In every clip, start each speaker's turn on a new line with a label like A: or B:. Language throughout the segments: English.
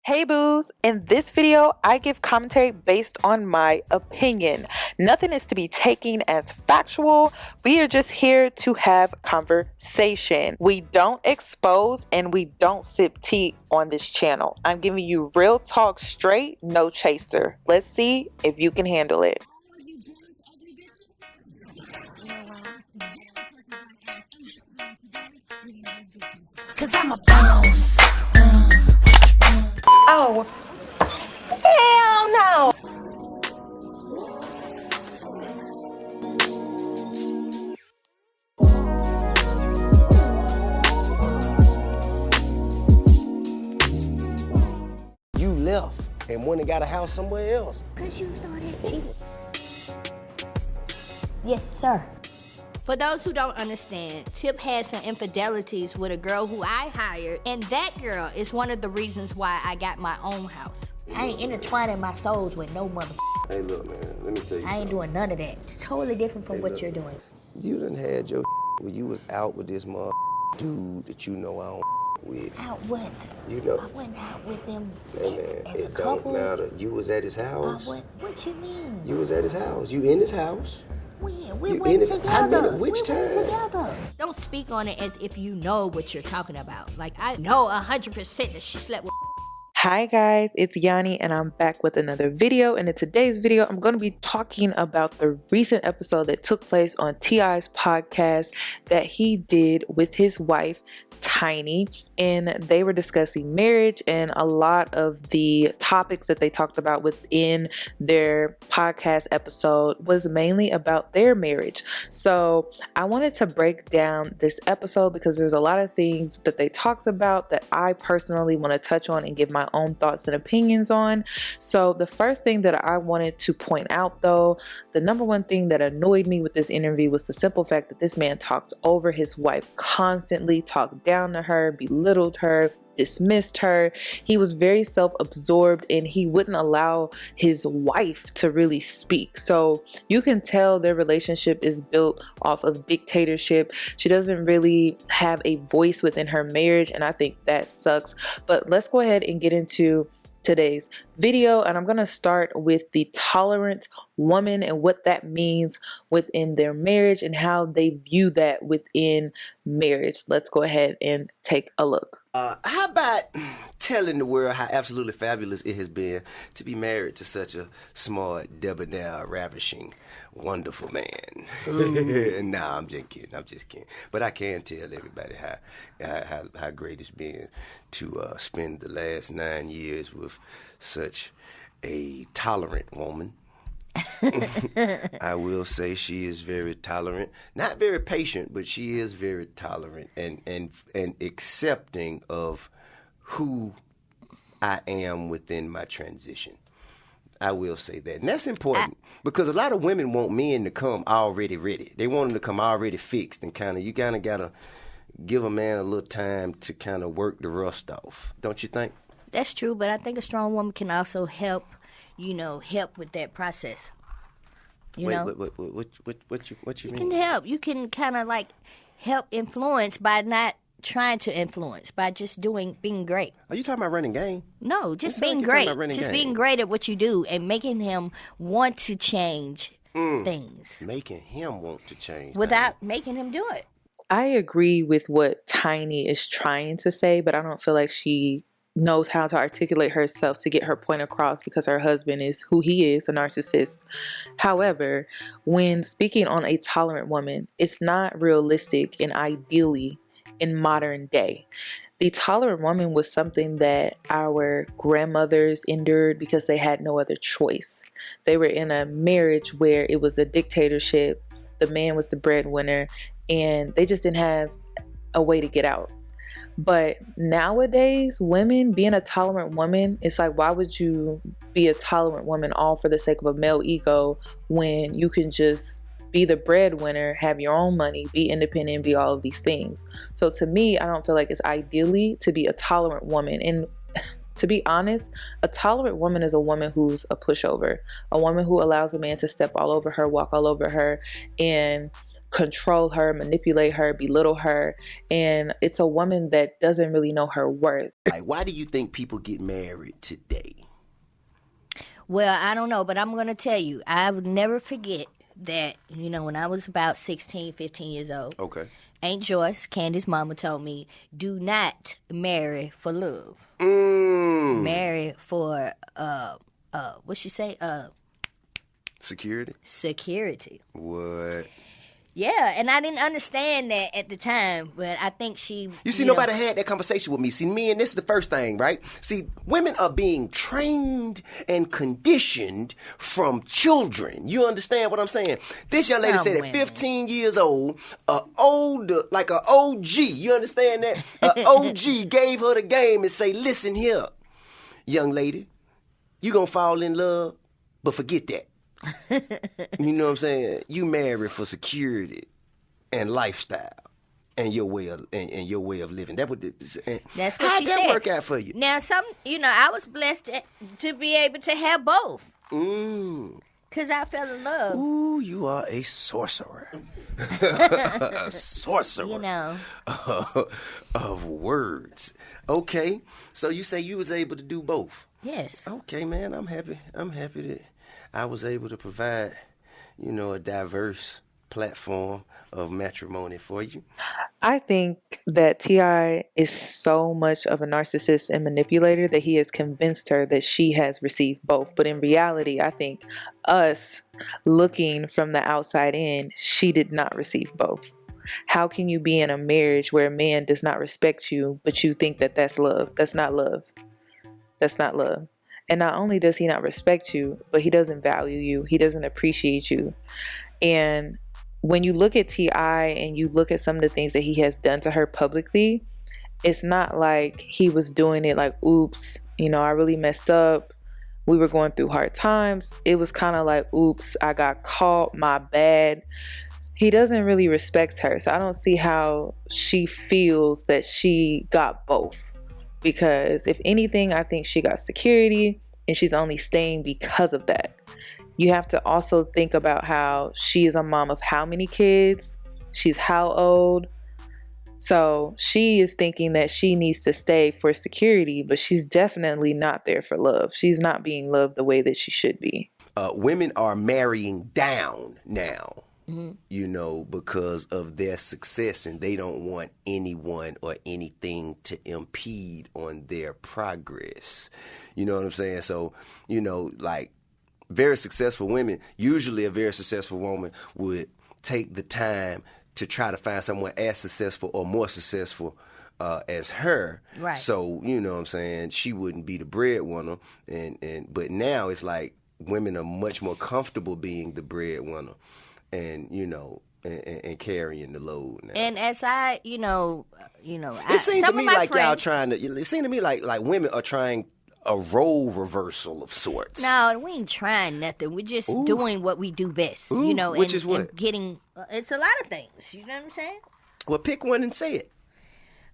A: Hey boos, in this video I give commentary based on my opinion. Nothing is to be taken as factual. We are just here to have conversation. We don't expose and we don't sip tea on this channel. I'm giving you real talk straight, no chaser. Let's see if you can handle it.
B: Cause I'm a boss. Oh, hell no.
C: You left and went and got a house somewhere else.
B: Cause you started cheating. Yes, sir.
D: For those who don't understand, Tip had some infidelities with a girl who I hired, and that girl is one of the reasons why I got my own house.
B: I ain't intertwining my souls with no mother.
C: Hey, look, man, let me tell you
B: I ain't
C: something.
B: doing none of that. It's totally different from what
C: look.
B: you're doing.
C: You done had your when you was out with this dude that you know I don't with.
B: Out what?
C: You know.
B: I wasn't out with them
C: Hey, man,
B: as a
C: it don't
B: couple.
C: matter. You was at his house.
B: What you mean?
C: You was at his house. You in his house.
B: When? We
C: You
B: went
C: in his-
B: together.
C: I mean, which
B: we went
C: time?
B: together.
D: Don't speak on it as if you know what you're talking about. Like, I know 100% that she slept with.
A: Hi guys, it's Yanni and I'm back with another video, and in today's video I'm going to be talking about the recent episode that took place on T.I's podcast that he did with his wife Tiny, and they were discussing marriage, and a lot of the topics that they talked about within their podcast episode was mainly about their marriage. So I wanted to break down this episode because there's a lot of things that they talked about that I personally want to touch on and give my own thoughts and opinions on. So the first thing that I wanted to point out, though, the number one thing that annoyed me with this interview was the simple fact that this man talks over his wife constantly, talked down to her, belittled her, dismissed her. He was very self-absorbed and he wouldn't allow his wife to really speak. So you can tell their relationship is built off of dictatorship. She doesn't really have a voice within her marriage, and I think that sucks. But let's go ahead and get into today's video, and I'm going to start with the tolerant woman and what that means within their marriage and how they view that within marriage. Let's go ahead and take a look.
C: How about telling the world how absolutely fabulous it has been to be married to such a smart, debonair, ravishing, wonderful man? Nah, I'm just kidding. But I can tell everybody how great it's been to spend the last 9 years with such a tolerant woman. I will say she is very tolerant, not very patient, but she is very tolerant and accepting of who I am within my transition. I will say that, and that's important because a lot of women want men to come already ready. They want them to come already fixed, and you kind of gotta give a man a little time to kind of work the rust off. Don't you think?
D: That's true, but I think a strong woman can also help with that process. What you mean?
C: You
D: can help. You can kind of like help influence by not trying to influence, by just being great.
C: Are you talking about running game?
D: No, just
C: It sounds
D: being
C: like you're
D: great.
C: talking about running
D: Just
C: game.
D: being great at what you do and making him want to change things
C: Making him want to change
D: without making him do it.
A: I agree with what Tiny is trying to say, but I don't feel like she knows how to articulate herself to get her point across because her husband is who he is, a narcissist. However, when speaking on a tolerant woman, it's not realistic and ideally in modern day. The tolerant woman was something that our grandmothers endured because they had no other choice. They were in a marriage where it was a dictatorship, the man was the breadwinner, and they just didn't have a way to get out. But nowadays, women being a tolerant woman, it's like, why would you be a tolerant woman all for the sake of a male ego when you can just be the breadwinner, have your own money, be independent, be all of these things? So to me, I don't feel like it's ideally to be a tolerant woman. And to be honest, a tolerant woman is a woman who's a pushover, a woman who allows a man to step all over her, walk all over her, and control her, manipulate her, belittle her. And it's a woman that doesn't really know her worth.
C: Like, why do you think people get married today?
D: Well, I don't know, but I'm going to tell you, I would never forget that, when I was about 16, 15 years old.
C: Okay.
D: Aunt Joyce, Candy's mama, told me, do not marry for love. Marry for, what'd she say?
C: Security?
D: Security.
C: What?
D: Yeah, and I didn't understand that at the time, but I think she...
C: You see, nobody had that conversation with me. See, me and this is the first thing, right? See, women are being trained and conditioned from children. You understand what I'm saying? This young lady said at 15 years old, like an OG, you understand that? An OG gave her the game and say, listen here, young lady, you gonna fall in love, but forget that. You know what I'm saying? You married for security and lifestyle and your way of living. That's what she said. How'd that work out for you?
D: Now, I was blessed to be able to have both. Because I fell in love.
C: Ooh, you are a sorcerer. A sorcerer. Of words. Okay. So you say you was able to do both.
D: Yes.
C: Okay, man. I'm happy that I was able to provide, a diverse platform of matrimony for you.
A: I think that T.I is so much of a narcissist and manipulator that he has convinced her that she has received both. But in reality, I think us looking from the outside in, she did not receive both. How can you be in a marriage where a man does not respect you, but you think that that's love? That's not love. That's not love. And not only does he not respect you, but he doesn't value you. He doesn't appreciate you. And when you look at T.I and you look at some of the things that he has done to her publicly, it's not like he was doing it like, oops, I really messed up. We were going through hard times. It was kind of like, oops, I got caught, my bad. He doesn't really respect her. So I don't see how she feels that she got both. Because if anything, I think she got security and she's only staying because of that. You have to also think about how she is a mom of how many kids? She's how old? So she is thinking that she needs to stay for security, but she's definitely not there for love. She's not being loved the way that she should be.
C: Women are marrying down now. Because of their success, and they don't want anyone or anything to impede on their progress. You know what I'm saying? So, like very successful women, usually a very successful woman would take the time to try to find someone as successful or more successful as her.
D: Right.
C: So, you know what I'm saying, she wouldn't be the breadwinner. But now it's like women are much more comfortable being the breadwinner. And and carrying the load now.
D: And as I,
C: it seems to me like y'all trying to. It seems to me like women are trying a role reversal of sorts.
D: No, we ain't trying nothing. We're just doing what we do best.
C: Which is what?
D: And getting. It's a lot of things. You know what I'm saying?
C: Well, pick one and say it.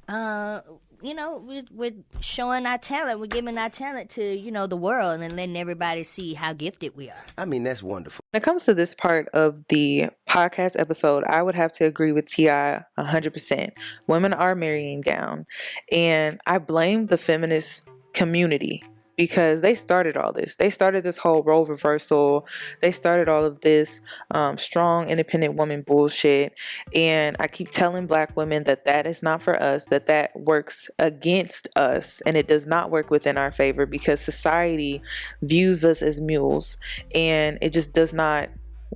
D: We're showing our talent. We're giving our talent to, the world and letting everybody see how gifted we are.
C: I mean, that's wonderful.
A: When it comes to this part of the podcast episode, I would have to agree with T.I 100%. Women are marrying down. And I blame the feminist community because they started all this. They started this whole role reversal. They started all of this strong, independent woman bullshit. And I keep telling Black women that that is not for us, that works against us, and it does not work within our favor because society views us as mules, and it just does not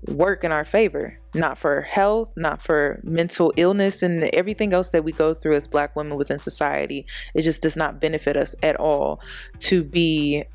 A: work in our favor. Not for health, not for mental illness and everything else that we go through as Black women within society. It just does not benefit us at all to be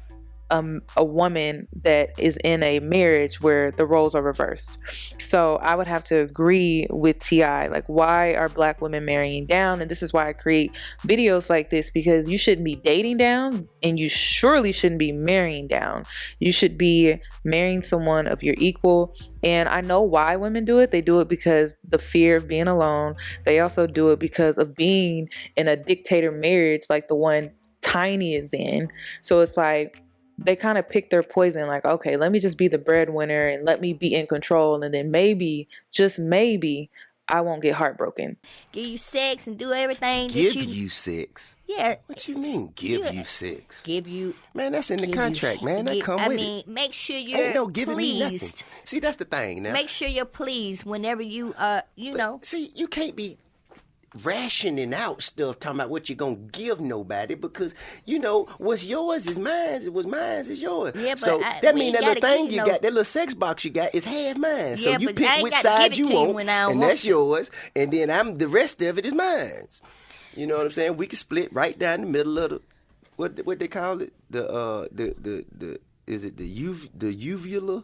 A: a woman that is in a marriage where the roles are reversed. So I would have to agree with T.I. Like, why are Black women marrying down? And this is why I create videos like this, because you shouldn't be dating down and you surely shouldn't be marrying down. You should be marrying someone of your equal. And I know why women do it. They do it because the fear of being alone. They also do it because of being in a dictator marriage like the one Tiny is in. So it's like, they kind of pick their poison, like, okay, let me just be the breadwinner and let me be in control, and then maybe, just maybe, I won't get heartbroken.
D: Give you sex and do everything
C: Give
D: that
C: you sex.
D: Yeah.
C: What you mean, give you sex?
D: Give you.
C: Man, that's in the contract, man. That come with it.
D: Make sure you're
C: Ain't no giving me nothing.
D: pleased.
C: See, that's the thing now.
D: Make sure you're pleased whenever you,
C: See, you can't be rationing out stuff talking about what you're gonna give nobody, because what's yours is mine, what's mine is yours.
D: Yeah, but
C: so that
D: we
C: means
D: ain't
C: that little
D: gotta
C: thing
D: give
C: you
D: no-
C: got, that little sex box you got, is half mine. So
D: Yeah,
C: you
D: but I
C: pick
D: ain't
C: which
D: gotta
C: side
D: give it
C: you
D: to you
C: want,
D: when I don't
C: and
D: want
C: that's
D: to.
C: yours. And then the rest of it is mine. You know what I'm saying? We can split right down the middle of the what they call it, the is it the uvula?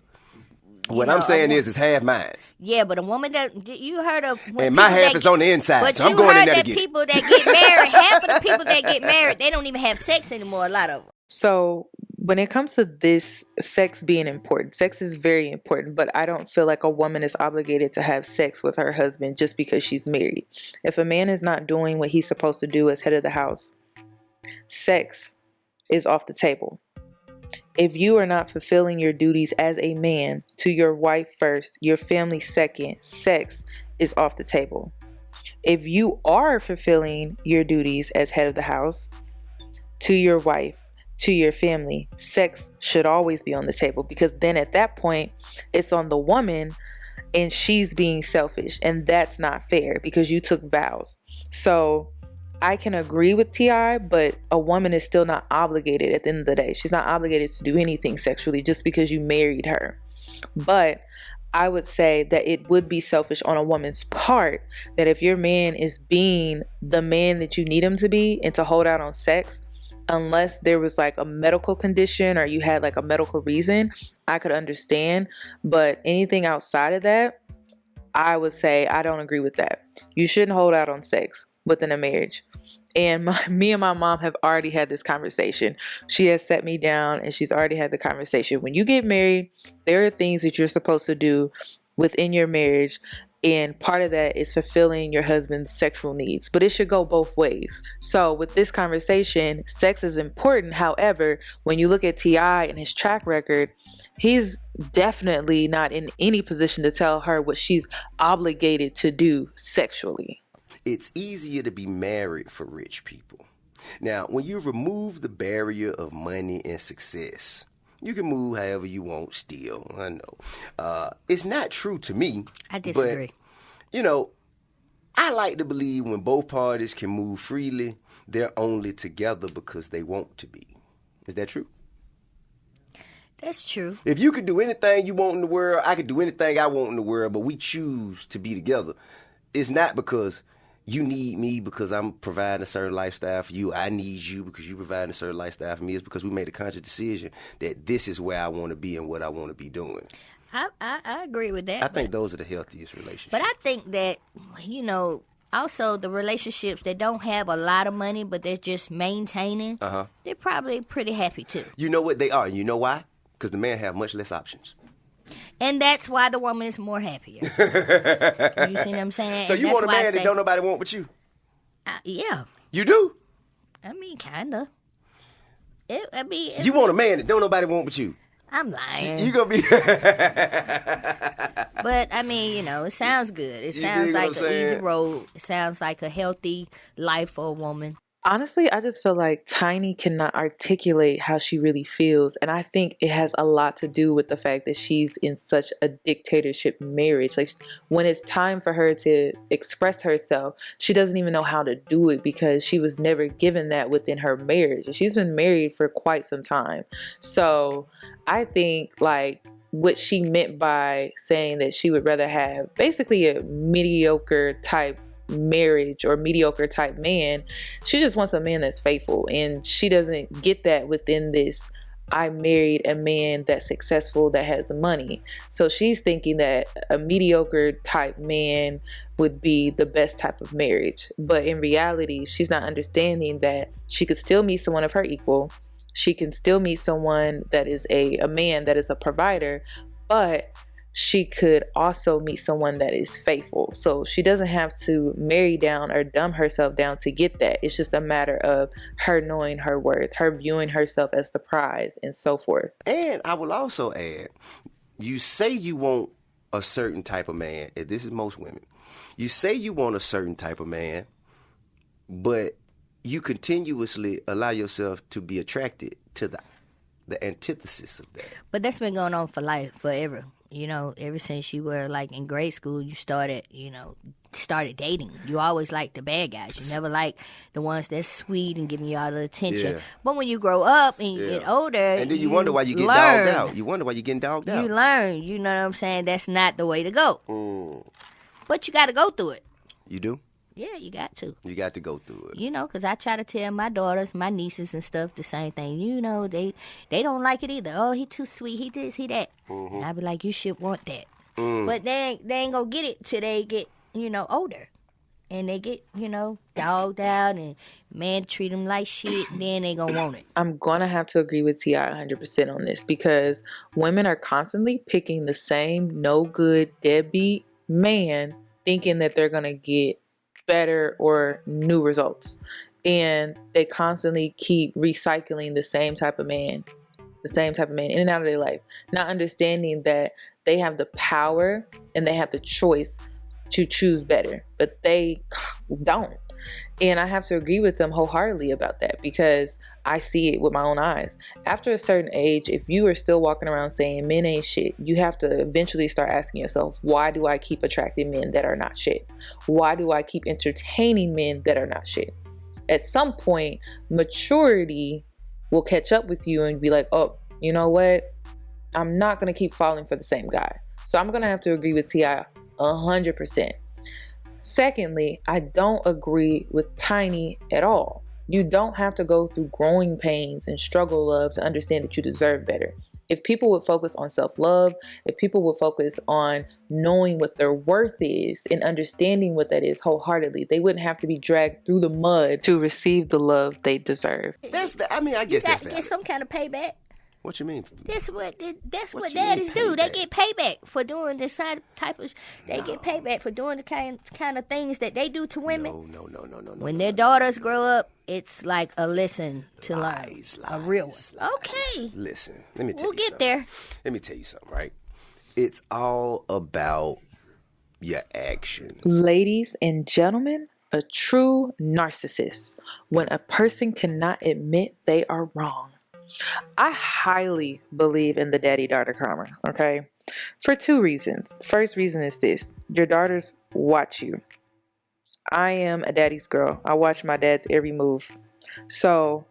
C: What I'm saying is, it's half mine.
D: Yeah, but a woman that you heard of,
C: and my half is on the inside,
D: but
C: so I'm
D: you
C: going in
D: heard
C: there to
D: that
C: get it.
D: people that get married, half of the people that get married, they don't even have sex anymore. A lot of them.
A: So when it comes to this, sex being important, sex is very important, but I don't feel like a woman is obligated to have sex with her husband just because she's married. If a man is not doing what he's supposed to do as head of the house, sex is off the table. If you are not fulfilling your duties as a man to your wife first, your family second, sex is off the table. If you are fulfilling your duties as head of the house to your wife, to your family, sex should always be on the table, because then at that point it's on the woman and she's being selfish, and that's not fair because you took vows. So I can agree with T.I, but a woman is still not obligated at the end of the day. She's not obligated to do anything sexually just because you married her. But I would say that it would be selfish on a woman's part that if your man is being the man that you need him to be and to hold out on sex, unless there was like a medical condition or you had like a medical reason, I could understand. But anything outside of that, I would say I don't agree with that. You shouldn't hold out on sex within a marriage. And me and my mom have already had this conversation. She has set me down and she's already had the conversation. When you get married, there are things that you're supposed to do within your marriage, and part of that is fulfilling your husband's sexual needs. But it should go both ways. So with this conversation, sex is important. However, when you look at T.I and his track record, he's definitely not in any position to tell her what she's obligated to do sexually.
C: It's easier to be married for rich people. Now, when you remove the barrier of money and success, you can move however you want still. I know. It's not true to me.
D: I disagree.
C: But, I like to believe when both parties can move freely, they're only together because they want to be. Is that true?
D: That's true.
C: If you could do anything you want in the world, I could do anything I want in the world, but we choose to be together, it's not because you need me because I'm providing a certain lifestyle for you. I need you because you provide a certain lifestyle for me. It's because we made a conscious decision that this is where I want to be and what I want to be doing.
D: I agree with that.
C: I think those are the healthiest relationships.
D: But I think that, also the relationships that don't have a lot of money, but they're just maintaining, they're probably pretty happy too.
C: You know what they are? You know why? Because the man have much less options.
D: And that's why the woman is more happier. You see what I'm saying?
C: So
D: and
C: you
D: that's
C: want a
D: why I
C: man
D: say,
C: that don't nobody want but you?
D: Yeah.
C: You do?
D: I mean, kind of.
C: You want a man that don't nobody want but you?
D: I'm lying.
C: You gonna be...
D: But, it sounds good. It sounds like an easy road. It sounds like a healthy life for a woman.
A: Honestly, I just feel like Tiny cannot articulate how she really feels. And I think it has a lot to do with the fact that she's in such a dictatorship marriage. Like, when it's time for her to express herself, she doesn't even know how to do it because she was never given that within her marriage. And she's been married for quite some time. So I think, like, what she meant by saying that she would rather have basically a mediocre type marriage or mediocre type man, she just wants a man that's faithful, and she doesn't get that within this I married a man that's successful, that has money. So she's thinking that a mediocre type man would be the best type of marriage, but in reality she's not understanding that she could still meet someone of her equal. She can still meet someone that is a man that is a provider, but she could also meet someone that is faithful. So she doesn't have to marry down or dumb herself down to get that. It's just a matter of her knowing her worth, her viewing herself as the prize, and so forth.
C: And I will also add, you say you want a certain type of man, and this is most women. You say you want a certain type of man, but you continuously allow yourself to be attracted to the antithesis of that.
D: But that's been going on for life, forever. You know, ever since you were like in grade school, you started dating. You always liked the bad guys. You never liked the ones that's sweet and giving you all the attention.
C: Yeah.
D: But when you grow up and you get older,
C: and then you wonder why you get dogged out. You wonder why you're getting dogged out.
D: You learn, you know what I'm saying? That's not the way to go. But you got to go through it.
C: You do?
D: Yeah, you got to.
C: You got to go through it.
D: You know, because I try to tell my daughters, my nieces and stuff the same thing. You know, they don't like it either. Oh, he too sweet. He this, he that. And I be like, you should want that. But they ain't going to get it till they get, older. And they get, dogged out and man treat them like shit. Then they going to want it.
A: I'm going to have to agree with T.I. 100% on this, because women are constantly picking the same no good deadbeat man, thinking that they're going to get better or new results, and they constantly keep recycling the same type of man in and out of their life, not understanding that they have the power and they have the choice to choose better, but they don't. And I have to agree with them wholeheartedly about that, because I see it with my own eyes. After a certain age, if you are still walking around saying men ain't shit, you have to eventually start asking yourself, why do I keep attracting men that are not shit? Why do I keep entertaining men that are not shit? At some point, maturity will catch up with you and be like, oh, you know what? I'm not going to keep falling for the same guy. So I'm going to have to agree with T.I. 100%. Secondly, I don't agree with Tiny at all. You don't have to go through growing pains and struggle love to understand that you deserve better. If people would focus on self-love, if people would focus on knowing what their worth is and understanding what that is wholeheartedly, they wouldn't have to be dragged through the mud to receive the love they deserve.
C: I guess that's valid.
D: You got to get some kind of payback.
C: What you mean?
D: That's what daddies do. They get payback for doing this type of. They get payback for doing the kind of things that they do to women.
C: No.
D: When their daughters grow up, it's like a lesson to learn. A real one.
C: Lies.
D: Okay.
C: Listen, let me tell
D: We'll
C: you
D: get
C: something.
D: there.
C: Let me tell you something, right? It's all about your action.
A: Ladies and gentlemen, a true narcissist, when a person cannot admit they are wrong. I highly believe in the daddy-daughter karma, okay? For two reasons. First reason is this. Your daughters watch you. I am a daddy's girl. I watch my dad's every move. So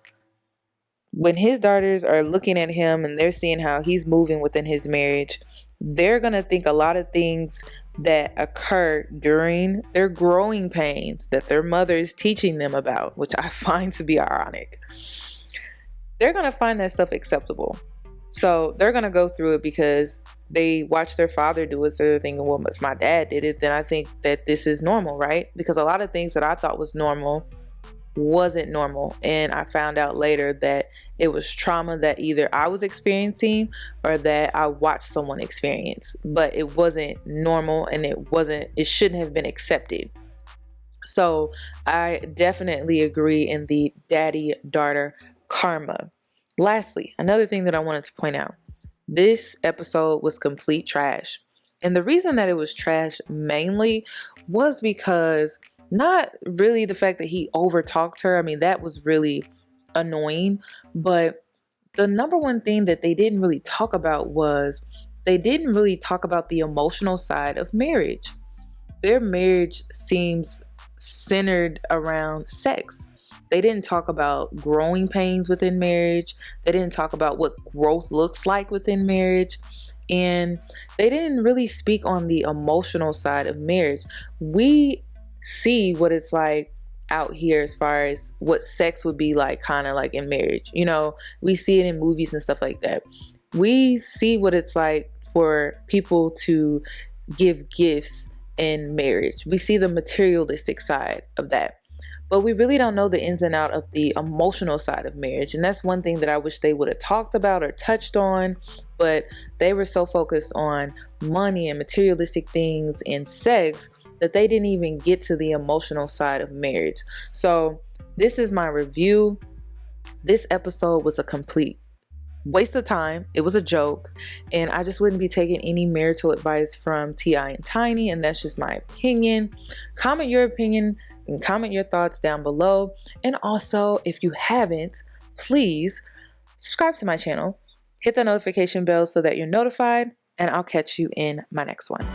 A: when his daughters are looking at him and they're seeing how he's moving within his marriage, they're going to think a lot of things that occur during their growing pains that their mother is teaching them about, which I find to be ironic. They're going to find that stuff acceptable. So they're going to go through it because they watch their father do it. So they're thinking, well, if my dad did it, then I think that this is normal, right? Because a lot of things that I thought was normal wasn't normal. And I found out later that it was trauma that either I was experiencing or that I watched someone experience. But it wasn't normal and it shouldn't have been accepted. So I definitely agree in the daddy-daughter karma. Lastly, another thing that I wanted to point out. This episode was complete trash. And the reason that it was trash mainly was because not really the fact that he overtalked her. I mean, that was really annoying. But the number one thing that they didn't really talk about was they didn't really talk about the emotional side of marriage. Their marriage seems centered around sex. They didn't talk about growing pains within marriage. They didn't talk about what growth looks like within marriage. And they didn't really speak on the emotional side of marriage. We see what it's like out here as far as what sex would be like, kind of like in marriage. You know, we see it in movies and stuff like that. We see what it's like for people to give gifts in marriage. We see the materialistic side of that. but we really don't know the ins and out of the emotional side of marriage. And that's one thing that I wish they would have talked about or touched on, but they were so focused on money and materialistic things and sex that they didn't even get to the emotional side of marriage. So this is my review. This episode was a complete waste of time. It was a joke, and I just wouldn't be taking any marital advice from T.I and Tiny, and that's just my opinion. Comment your opinion and comment your thoughts down below. And also, if you haven't, please subscribe to my channel, hit the notification bell so that you're notified, and I'll catch you in my next one.